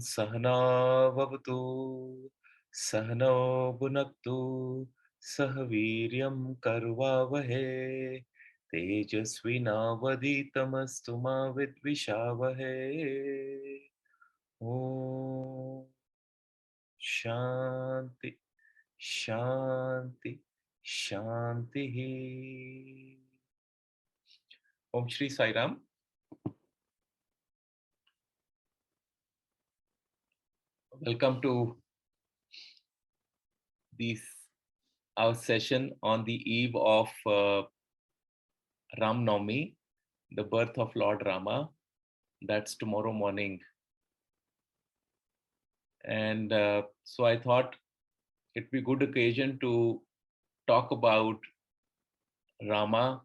सहना भवतु सहनौ भुनक्तु सह वीर्यं कर्वावहै तेजस्विनावधीतमस्तु मा विद्विषावहै। ॐ शान्ति शान्ति शान्तिः। Om Shri Sai Ram. Welcome to our session on the eve of Ram Navami, the birth of Lord Rama. That's tomorrow morning. And so I thought it'd be a good occasion to talk about Rama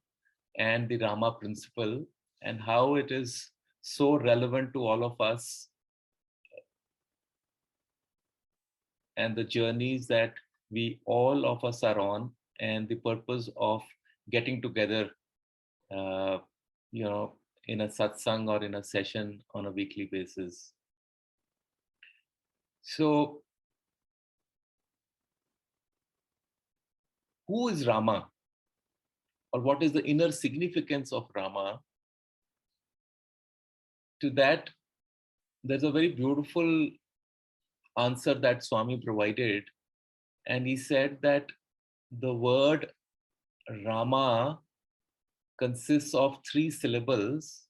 and the Rama Principle and how it is so relevant to all of us and the journeys that we all of us are on, and the purpose of getting together, in a satsang or in a session on a weekly basis. So, who is Rama? Or what is the inner significance of Rama? To that, there's a very beautiful answer that Swami provided. And he said that the word Rama consists of 3 syllables.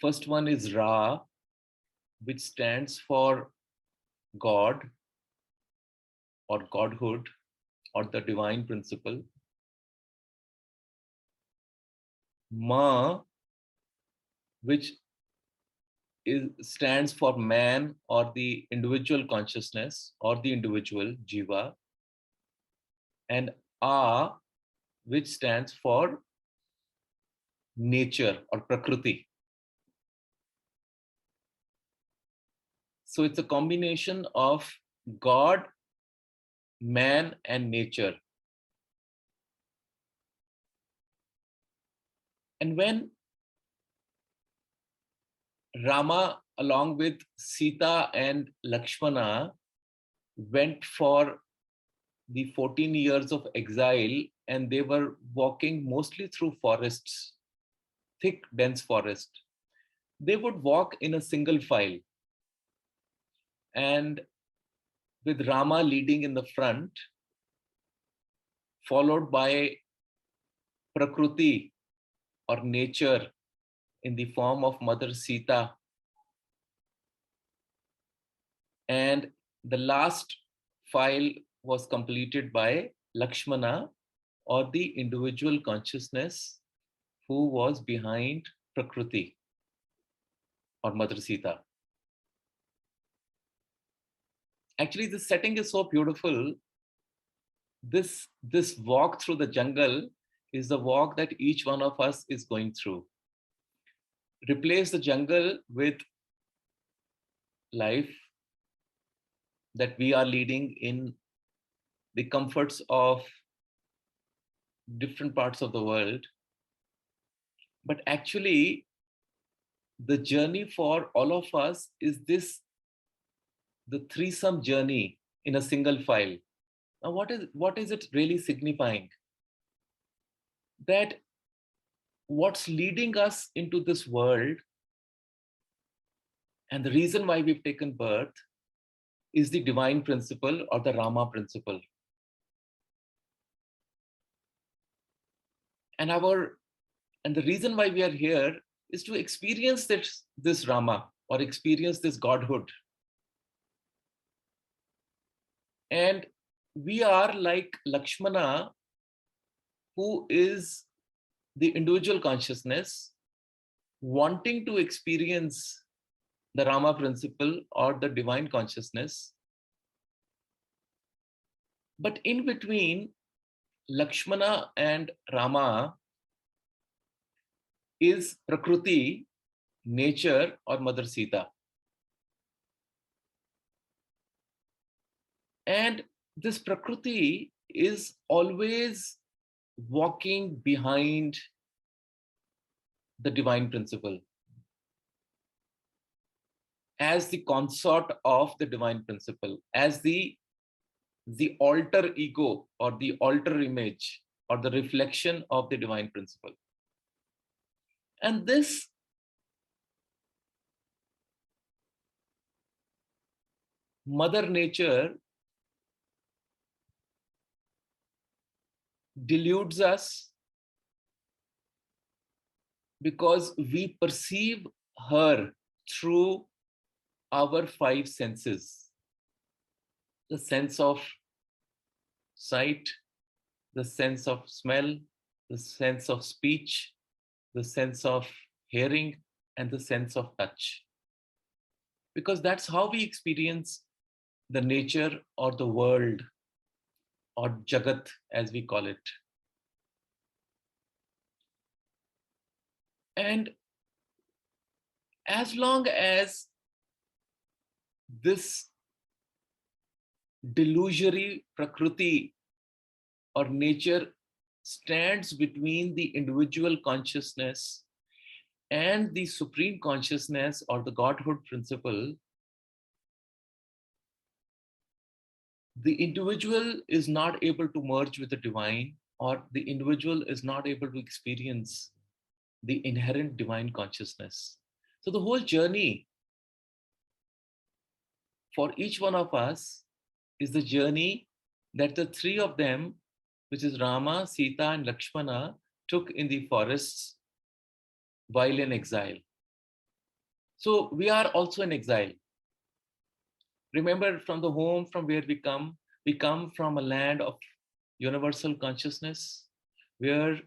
First one is Ra, which stands for God or Godhood or the divine principle. Ma, which stands for man or the individual consciousness or the individual jiva, and A, which stands for nature or prakriti. So it's a combination of God, man, and nature. And when Rama, along with Sita and Lakshmana, went for the 14 years of exile, and they were walking mostly through forests, thick, dense forest. They would walk in a single file, and with Rama leading in the front, followed by Prakriti or nature in the form of Mother Sita. And the last file was completed by Lakshmana, or the individual consciousness who was behind Prakriti or Mother Sita. Actually, the setting is so beautiful. This walk through the jungle is the walk that each one of us is going through. Replace the jungle with life that we are leading in the comforts of different parts of the world. But actually, the journey for all of us is the threesome journey in a single file. Now, what is it really signifying? That what's leading us into this world and the reason why we've taken birth is the divine principle or the Rama principle. And the reason why we are here is to experience this Rama or experience this Godhood. And we are like Lakshmana, who is the individual consciousness wanting to experience the Rama principle or the divine consciousness. But in between Lakshmana and Rama is Prakriti, nature, or Mother Sita. And this Prakriti is always walking behind the divine principle. as the consort of the divine principle, as the alter ego or the alter image or the reflection of the divine principle. And this Mother Nature deludes us because we perceive her through our five senses: the sense of sight, the sense of smell, the sense of speech, the sense of hearing, and the sense of touch. Because that's how we experience the nature or the world or Jagat, as we call it. And as long as this delusory Prakriti or nature stands between the individual consciousness and the supreme consciousness or the Godhood principle, the individual is not able to merge with the divine, or the individual is not able to experience the inherent divine consciousness. So the whole journey for each one of us is the journey that the three of them, which is Rama, Sita, and Lakshmana, took in the forests while in exile. So we are also in exile. Remember, from the home from where we come from a land of universal consciousness, where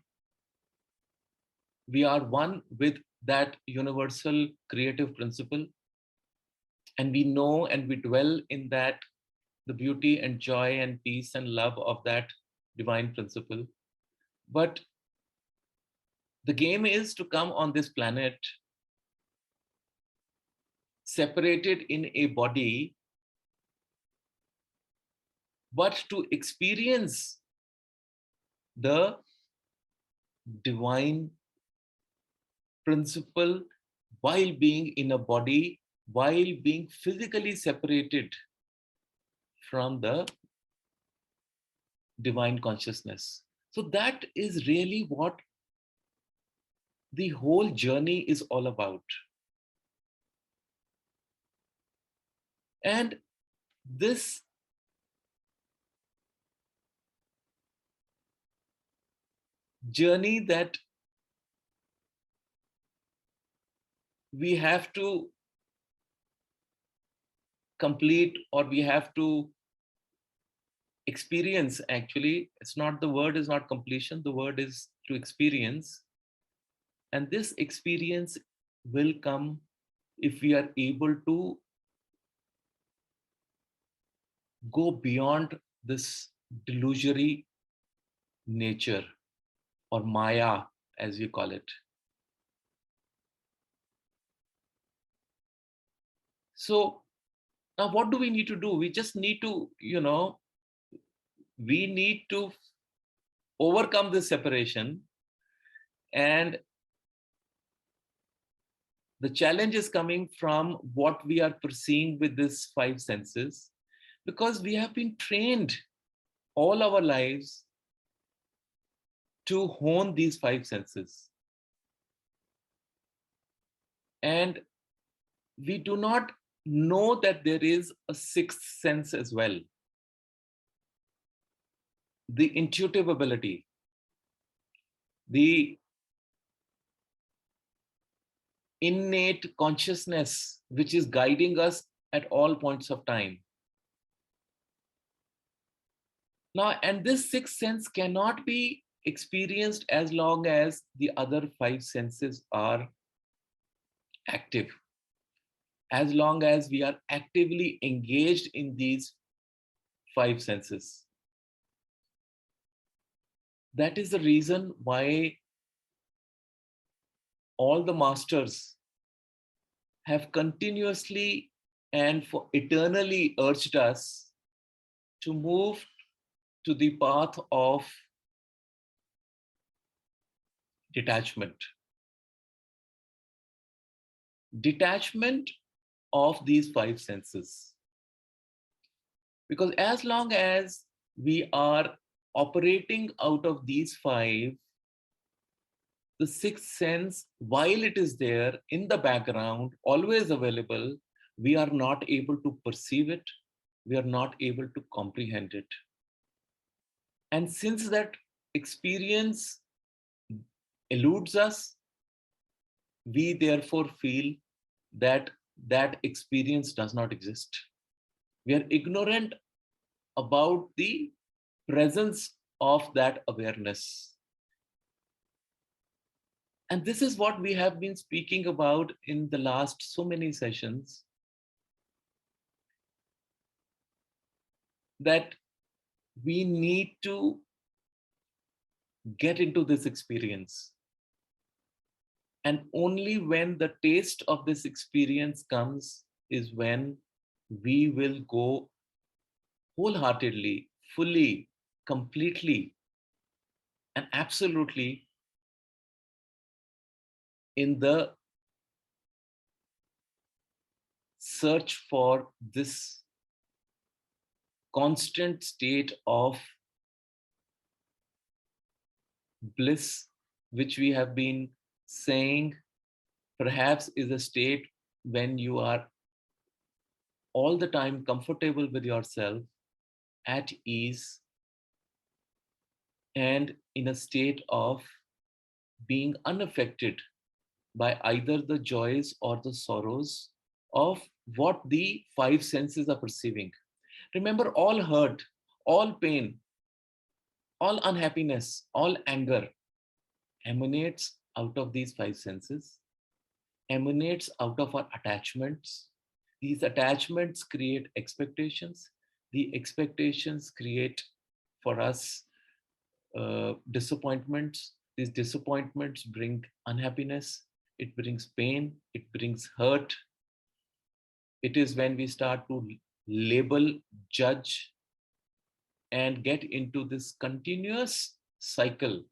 we are one with that universal creative principle, and we know and we dwell in that, the beauty and joy and peace and love of that divine principle. But the game is to come on this planet separated in a body, but to experience the divine principle while being in a body, while being physically separated from the divine consciousness. So that is really what the whole journey is all about. And this journey that we have to complete, or we have to experience, actually, it's not, the word is not completion, the word is to experience. And this experience will come if we are able to go beyond this delusory nature or Maya, as we call it. So now what do we need to do? We just need to, we need to overcome this separation. And the challenge is coming from what we are perceiving with these five senses, because we have been trained all our lives to hone these five senses. And we do not know that there is a sixth sense as well, the intuitive ability, the innate consciousness which is guiding us at all points of time. Now, and this sixth sense cannot be experienced as long as the other five senses are active, as long as we are actively engaged in these five senses. That is the reason why all the masters have continuously and for eternally urged us to move to the path of detachment. Detachment of these five senses. Because as long as we are operating out of these five, the sixth sense, while it is there in the background, always available, we are not able to perceive it, we are not able to comprehend it. And since that experience eludes us, we therefore feel that that experience does not exist. We are ignorant about the presence of that awareness. And this is what we have been speaking about in the last so many sessions, that we need to get into this experience. And only when the taste of this experience comes is when we will go wholeheartedly, fully, completely, and absolutely in the search for this constant state of bliss, which we have been saying perhaps is a state when you are all the time comfortable with yourself, at ease, and in a state of being unaffected by either the joys or the sorrows of what the five senses are perceiving. Remember, all hurt, all pain, all unhappiness, all anger emanates out of these five senses, emanates out of our attachments. These attachments create expectations. The expectations create for us disappointments. These disappointments bring unhappiness, it brings pain, it brings hurt. It is when we start to label, judge, and get into this continuous cycle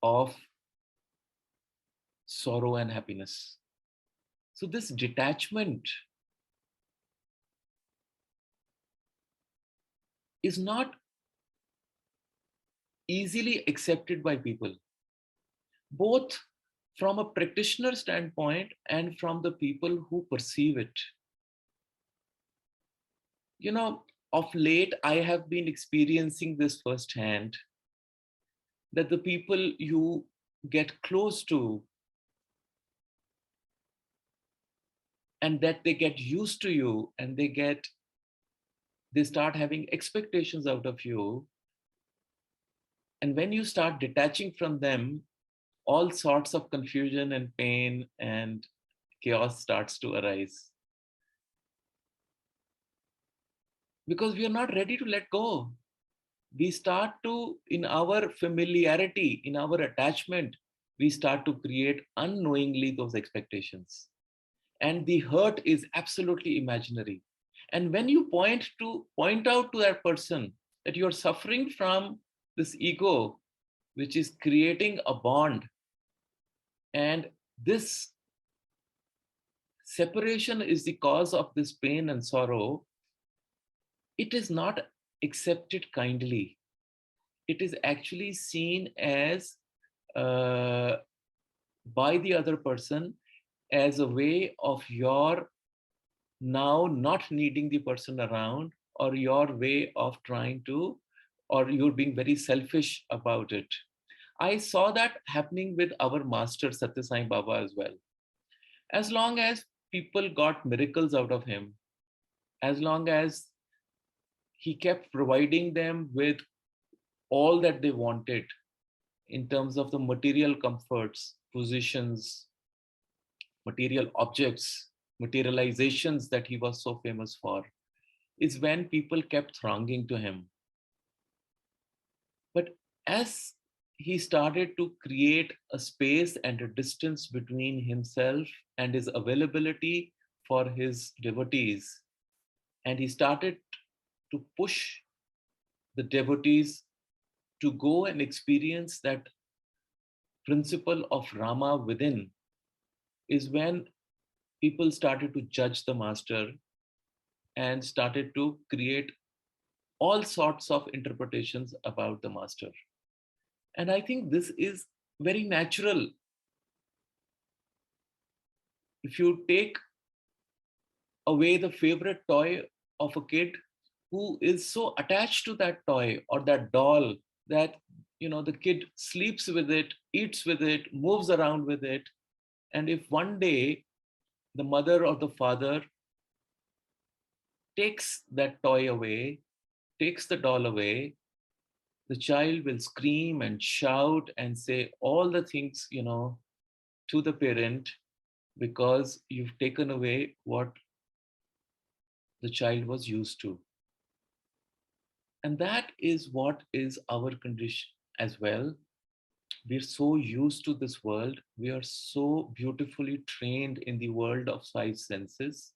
of sorrow and happiness. So, this detachment is not easily accepted by people, both from a practitioner standpoint and from the people who perceive it. You know, of late, I have been experiencing this firsthand, that the people you get close to and that they get used to you and they start having expectations out of you. And when you start detaching from them, all sorts of confusion and pain and chaos starts to arise, because we are not ready to let go. We start to, in our familiarity, in our attachment, we start to create unknowingly those expectations. And the hurt is absolutely imaginary. And when you point out to that person that you're suffering from this ego, which is creating a bond, and this separation is the cause of this pain and sorrow, it is not accepted kindly. It is actually seen as uh, by the other person as a way of your now not needing the person around, or your way of trying to, or you're being very selfish about it. I saw that happening with our master Satya Sai Baba as well. As long as people got miracles out of him, as long as he kept providing them with all that they wanted in terms of the material comforts, positions, material objects, materializations that he was so famous for, is when people kept thronging to him. But as he started to create a space and a distance between himself and his availability for his devotees, and he started to push the devotees to go and experience that principle of Rama within, is when people started to judge the master and started to create all sorts of interpretations about the master. And I think this is very natural. If you take away the favorite toy of a kid who is so attached to that toy or that doll that the kid sleeps with it, eats with it, moves around with it, and if one day the mother or the father takes that toy away, takes the doll away, the child will scream and shout and say all the things, to the parent, because you've taken away what the child was used to. And that is what is our condition as well. We're so used to this world. We are so beautifully trained in the world of five senses.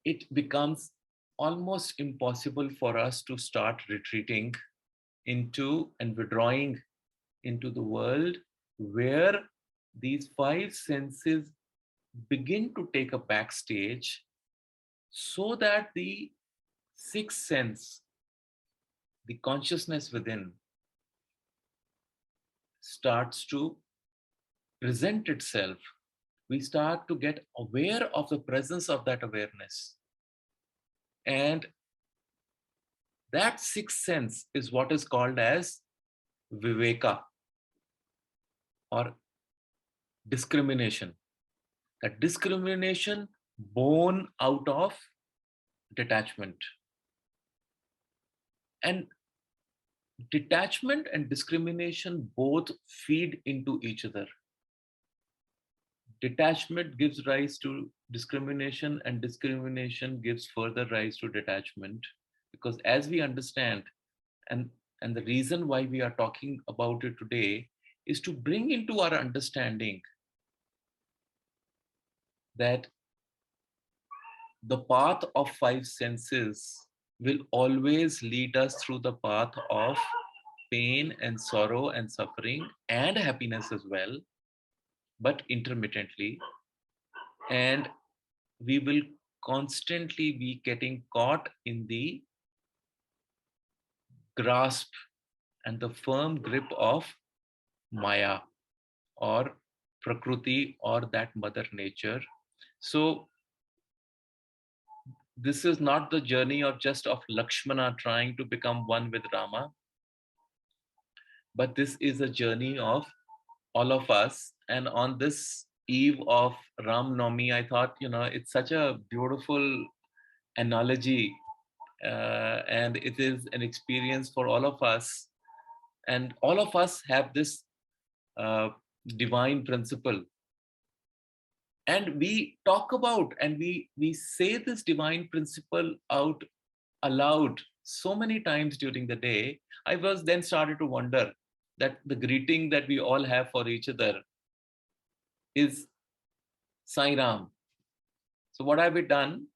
It becomes almost impossible for us to start retreating into and withdrawing into the world where these five senses begin to take a backstage, so that the sixth sense, the consciousness within, starts to present itself. We start to get aware of the presence of that awareness. And that sixth sense is what is called as viveka, or discrimination. That discrimination born out of detachment. And detachment and discrimination both feed into each other. Detachment gives rise to discrimination, and discrimination gives further rise to detachment. Because as we understand, and, and the reason why we are talking about it today is to bring into our understanding that the path of five senses will always lead us through the path of pain and sorrow and suffering and happiness as well, but intermittently. And we will constantly be getting caught in the grasp and the firm grip of Maya, or Prakriti, or that Mother Nature. So this is not the journey of just of Lakshmana trying to become one with Rama, but this is a journey of all of us. And on this eve of Ram Navami, I thought, it's such a beautiful analogy, and it is an experience for all of us. And all of us have this uh, divine principle. And we talk about and we say this divine principle out aloud so many times during the day. I was then started to wonder that the greeting that we all have for each other is Sai Ram. So what have we done?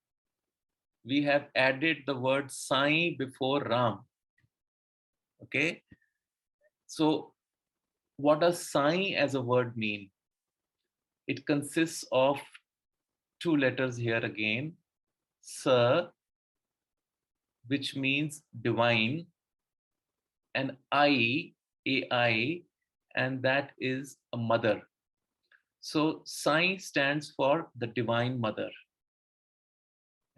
We have added the word Sai before Ram. Okay. So what does Sai as a word mean? It consists of two letters here again, Sa, which means divine, and I, AI, and that is a mother. So Sai stands for the divine mother.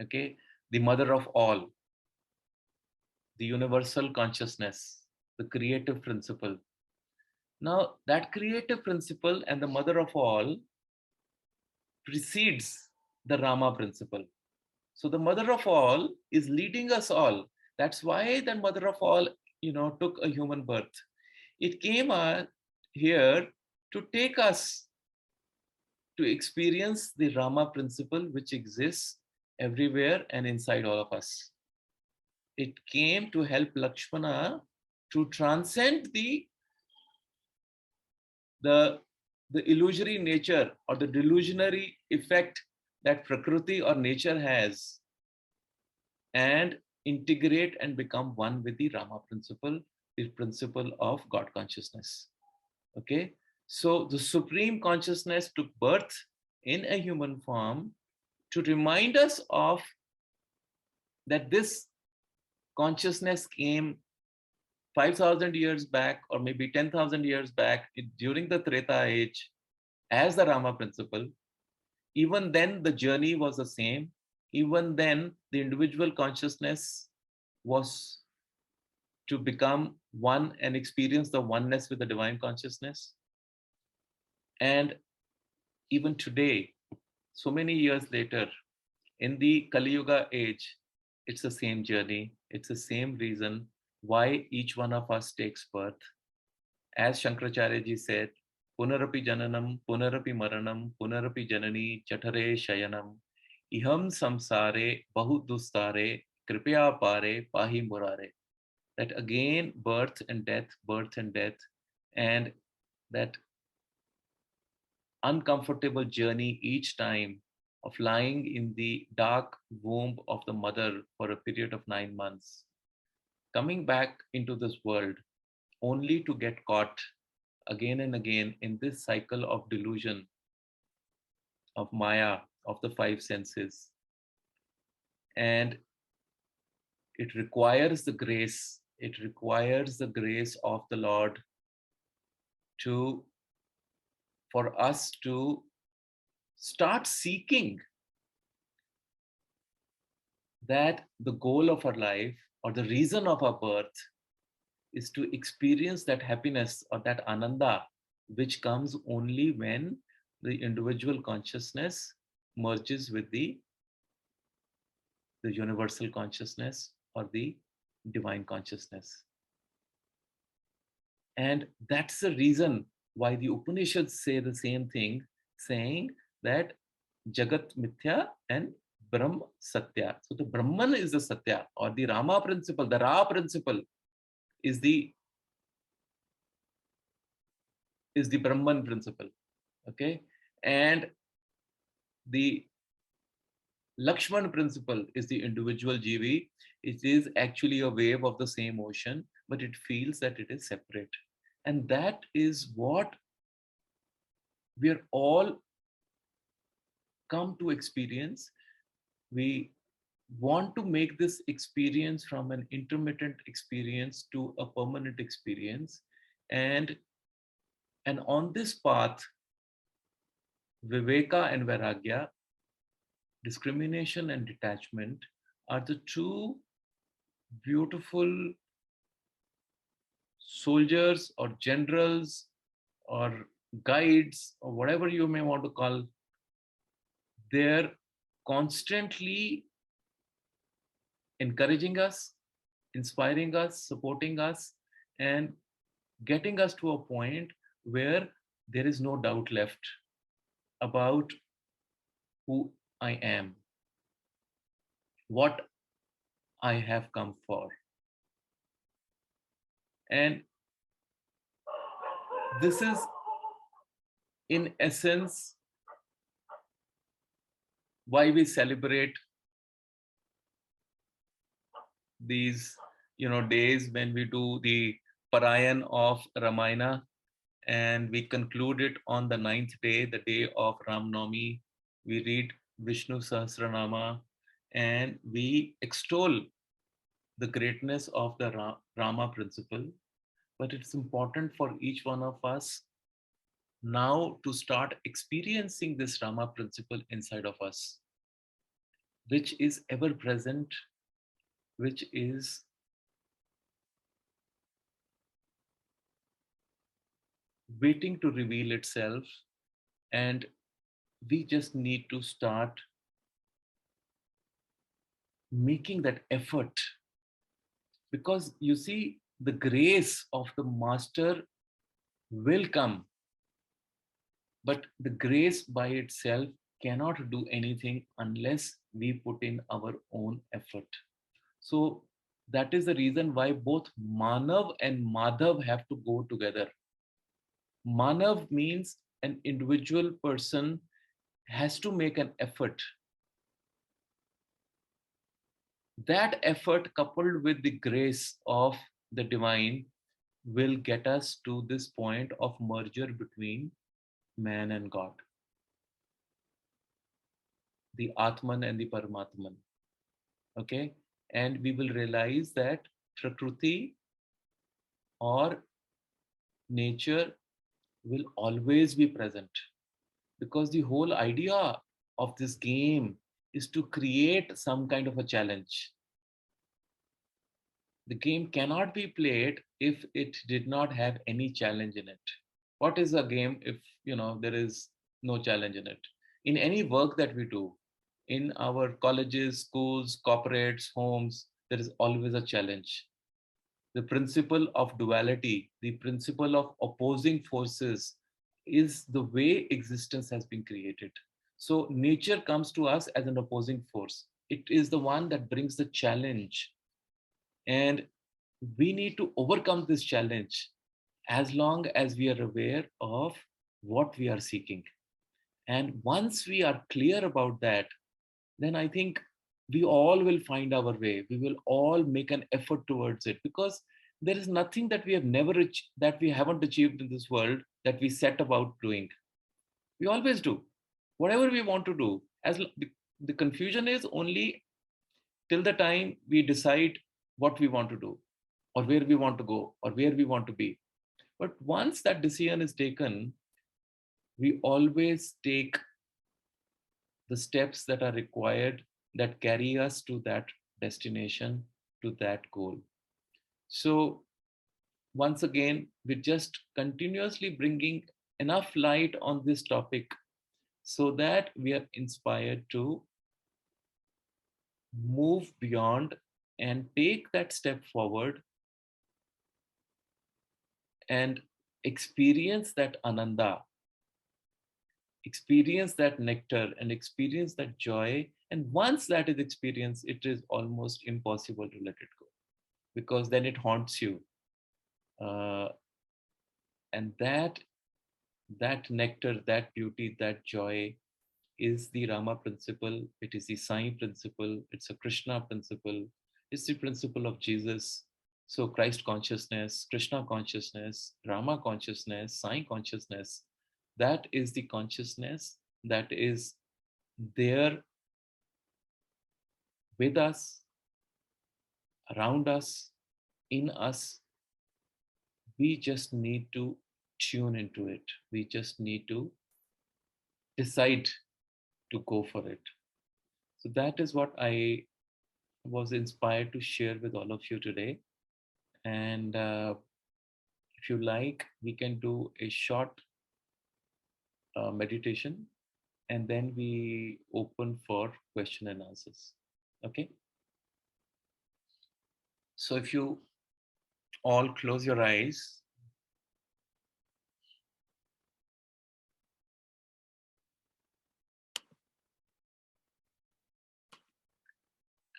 Okay, the mother of all, the universal consciousness, the creative principle. Now, that creative principle and the mother of all precedes the Rama principle. So the mother of all is leading us all. That's why the mother of all, took a human birth. It came here to take us to experience the Rama principle, which exists everywhere and inside all of us. It came to help Lakshmana to transcend the illusory nature or the delusionary effect that Prakriti or nature has, and integrate and become one with the Rama principle, the principle of God consciousness. Okay, so the supreme consciousness took birth in a human form to remind us of that this consciousness came 5,000 years back, or maybe 10,000 years back during the Treta age as the Rama principle. Even then, the journey was the same. Even then, the individual consciousness was to become one and experience the oneness with the divine consciousness. And even today, so many years later, in the Kali Yuga age, it's the same journey. It's the same reason why each one of us takes birth. As Shankaracharya ji said, Punarapi Jananam, Punarapi Maranam, Punarapi Janani, Chatare Shayanam, Iham Samsare, Bahu Dustare, Kripya Pare, Pahi Murare. That again, birth and death, and that uncomfortable journey each time of lying in the dark womb of the mother for a period of 9 months, coming back into this world only to get caught again and again in this cycle of delusion, of Maya, of the five senses. And it requires the grace, of the Lord for us to start seeking that the goal of our life or the reason of our birth is to experience that happiness or that ananda, which comes only when the individual consciousness merges with the universal consciousness or the divine consciousness. And that's the reason why the Upanishads say the same thing, saying that Jagat Mithya and Brahm Satya. So the Brahman is the Satya, or the Rama principle, the Ra principle is the Brahman principle. Okay. And the Lakshman principle is the individual jivi. It is actually a wave of the same ocean, but it feels that it is separate. And that is what we are all come to experience. We want to make this experience from an intermittent experience to a permanent experience. And on this path, Viveka and Vairagya, discrimination and detachment, are the two beautiful soldiers or generals or guides or whatever you may want to call. They're constantly encouraging us, inspiring us, supporting us, and getting us to a point where there is no doubt left about who I am, what I have come for. And this is, in essence, why we celebrate these days when we do the Parayan of Ramayana, and we conclude it on the 9th day, the day of Ram Navami. We read Vishnu Sahasranama and we extol the greatness of the Rama principle. But it's important for each one of us now to start experiencing this Rama principle inside of us, which is ever present, which is waiting to reveal itself. And we just need to start making that effort, because you see, the grace of the master will come, but the grace by itself cannot do anything unless we put in our own effort. So that is the reason why both Manav and Madhav have to go together. Manav means an individual person has to make an effort. That effort, coupled with the grace of the divine, will get us to this point of merger between man and God. the Atman and the Paramatman. Okay. And we will realize that Prakriti or nature will always be present, because the whole idea of this game is to create some kind of a challenge. The game cannot be played if it did not have any challenge in it. What is a game if there is no challenge in it? In any work that we do, in our colleges, schools, corporates, homes, there is always a challenge. The principle of duality, the principle of opposing forces, is the way existence has been created. So nature comes to us as an opposing force. It is the one that brings the challenge, and we need to overcome this challenge as long as we are aware of what we are seeking. And once we are clear about that, then I think we all will find our way. We will all make an effort towards it, because there is nothing that we have never that we haven't achieved in this world that we set about doing. We always do whatever we want to do. The confusion is only till the time we decide what we want to do, or where we want to go, or where we want to be. But once that decision is taken, we always take the steps that are required, that carry us to that destination, to that goal. So, once again, we're just continuously bringing enough light on this topic so that we are inspired to move beyond and take that step forward and experience that ananda, experience that nectar, and experience that joy. And once that is experienced, it is almost impossible to let it go, because then it haunts you. Uh, and that nectar, that beauty, that joy is the Rama principle. It is the Sai principle. It's a Krishna principle. It's the principle of Jesus. So Christ consciousness, Krishna consciousness, Rama consciousness, Sai consciousness, that is the consciousness that is there with us, around us, in us. We just need to tune into it. We just need to decide to go for it. So that is what I was inspired to share with all of you today. And if you like, we can do a short meditation, and then we open for question and answers. Okay. So if you all close your eyes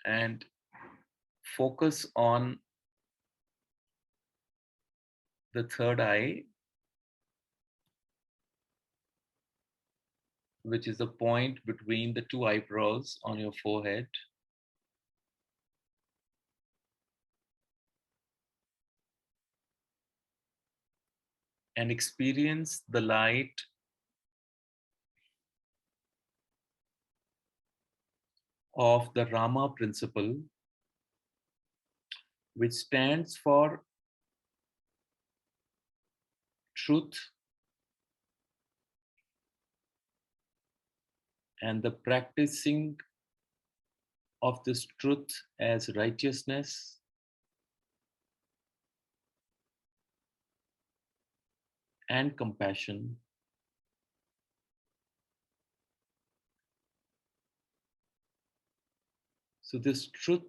and focus on the third eye, which is the point between the two eyebrows on your forehead. And experience the light of the Rama principle, which stands for truth and the practicing of this truth as righteousness and compassion. So this truth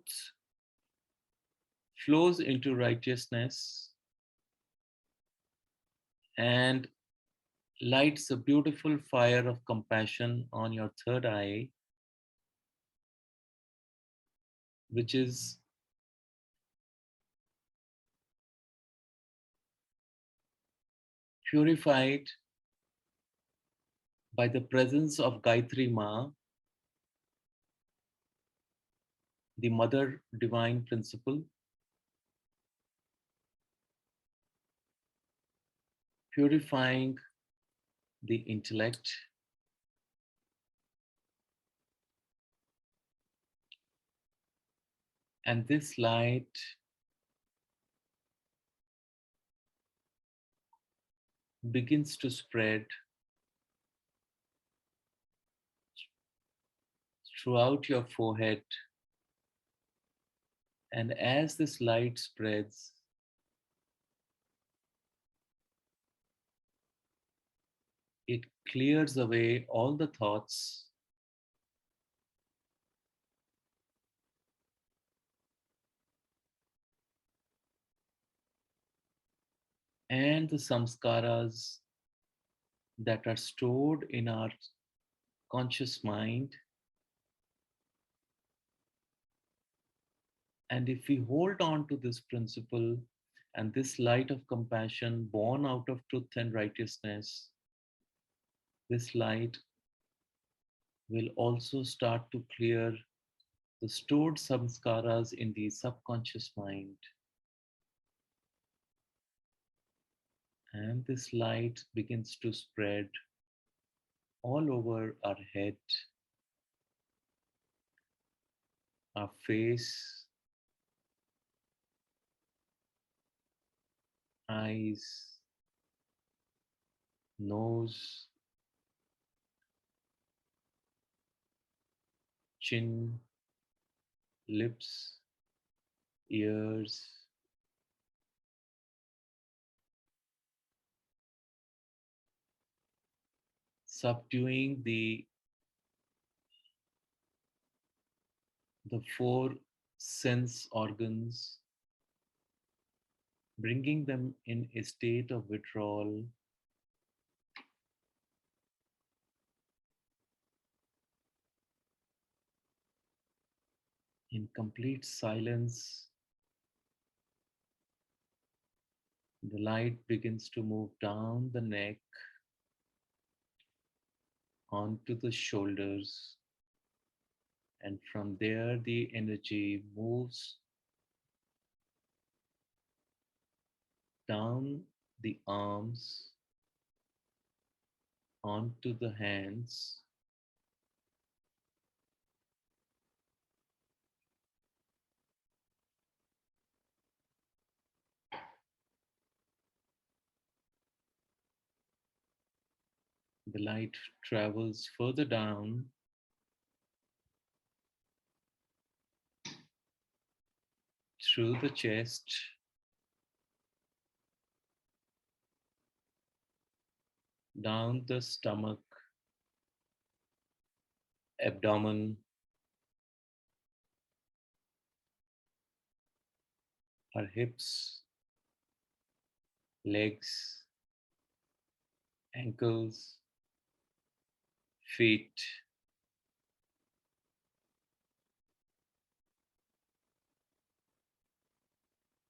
flows into righteousness and lights a beautiful fire of compassion on your third eye, which is purified by the presence of Gayatri Ma, the Mother Divine Principle, purifying the intellect, And this light begins to spread throughout your forehead. And as this light spreads, it clears away all the thoughts and the samskaras that are stored in our conscious mind. And if we hold on to this principle and this light of compassion born out of truth and righteousness, this light will also start to clear the stored samskaras in the subconscious mind. And this light begins to spread all over our head, our face, eyes, nose, chin, lips, ears, subduing the four sense organs, bringing them in a state of withdrawal, in complete silence. The light begins to move down the neck, onto the shoulders, and from there the energy moves down the arms, onto the hands, the light travels further down through the chest, down the stomach, abdomen, our hips, legs, ankles, feet,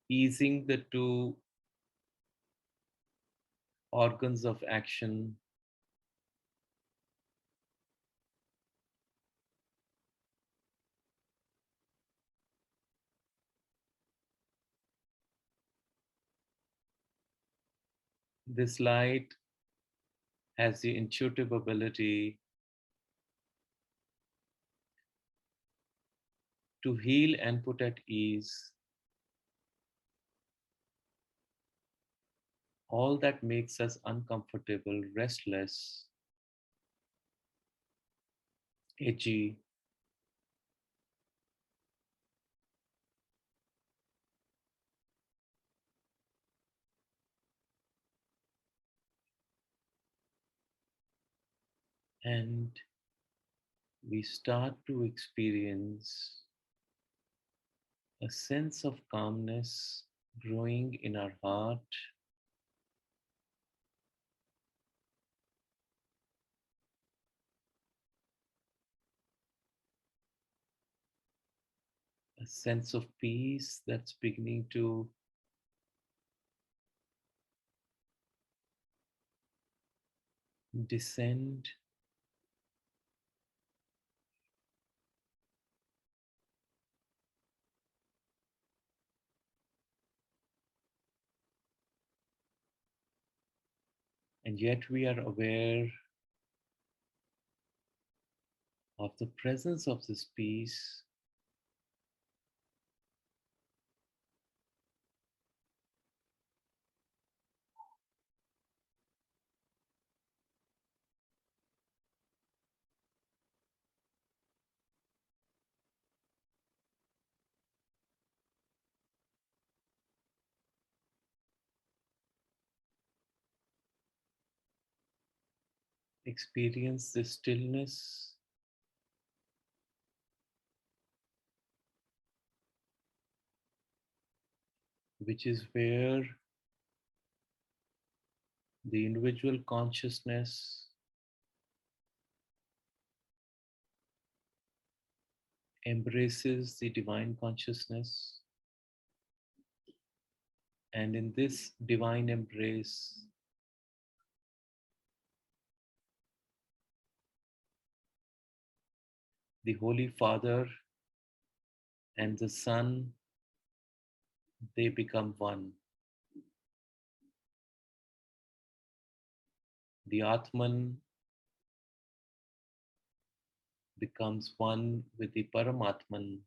easing the two organs of action, this light has the intuitive ability to heal and put at ease all that makes us uncomfortable, restless, itchy, and we start to experience a sense of calmness growing in our heart, a sense of peace that's beginning to descend, and yet we are aware of the presence of this peace Experience the stillness, which is where the individual consciousness embraces the divine consciousness. And in this divine embrace, the Holy Father and the Son, they become one. The Atman becomes one with the Paramatman,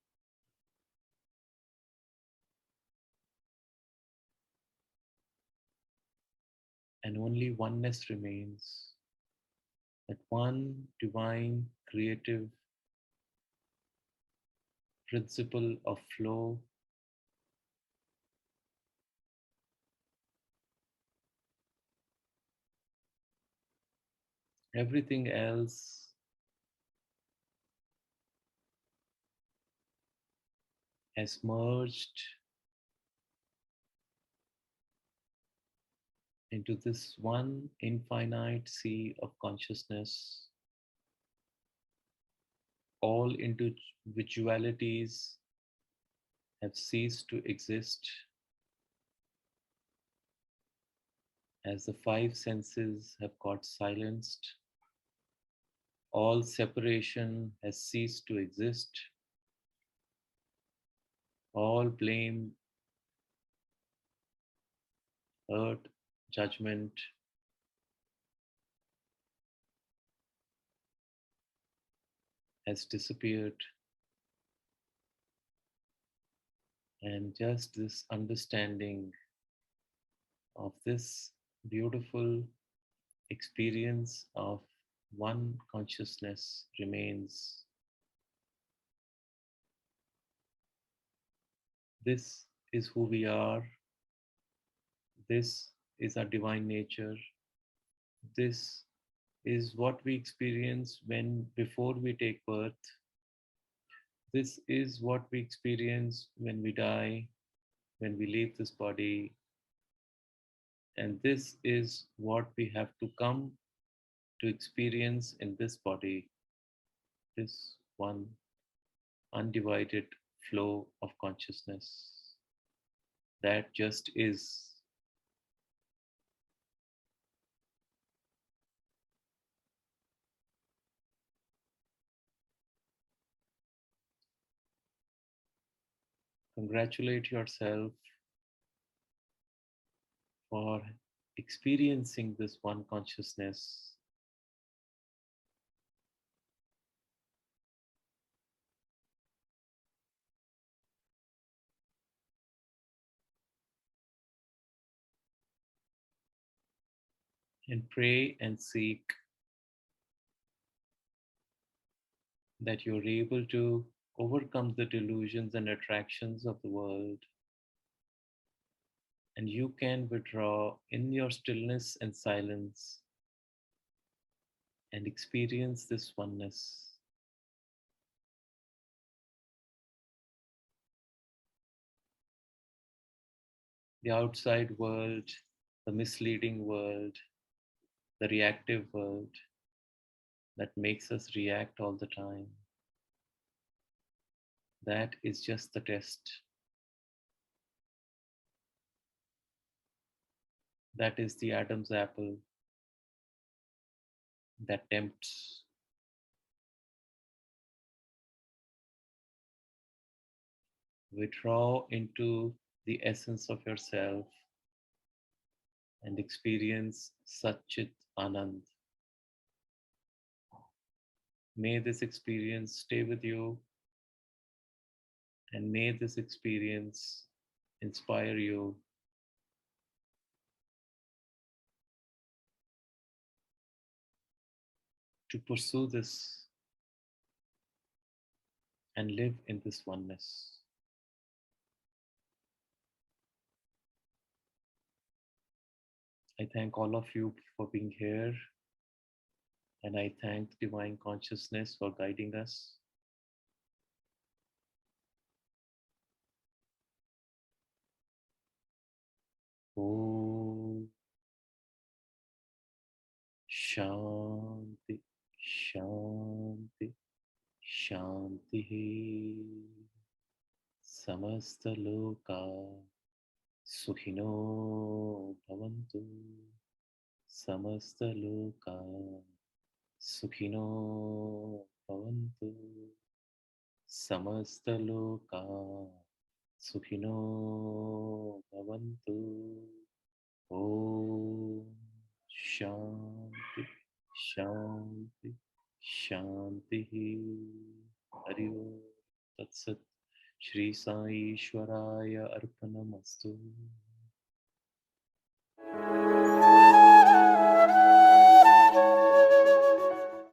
and only oneness remains. That one divine creative principle of flow, everything else has merged into this one infinite sea of consciousness. All individualities have ceased to exist as the five senses have got silenced. All separation has ceased to exist. All blame, hurt, judgment has disappeared. And just this understanding of this beautiful experience of one consciousness remains. This is who we are. This is our divine nature. This is what we experience when before we take birth. This is what we experience when we die, when we leave this body. And this is what we have to come to experience in this body, this one undivided flow of consciousness that just is. Congratulate yourself for experiencing this one consciousness. And pray and seek that you're able to overcome the delusions and attractions of the world, and you can withdraw in your stillness and silence and experience this oneness. The outside world, the misleading world, the reactive world that makes us react all the time, that is just the test. That is the Adam's apple that tempts. Withdraw into the essence of yourself and experience Satchit Anand. May this experience stay with you, and may this experience inspire you to pursue this and live in this oneness. I thank all of you for being here. And I thank Divine Consciousness for guiding us. Om Shanti Shanti Shanti Samastaloka Sukhino Bhavantu Samastaloka Sukhino Bhavantu Samastaloka Sukhino Bhavantu. Om Shanti Shanti Shanti Hari Om Tat Sat Shri Sai Ishwaraya Arpanamastu.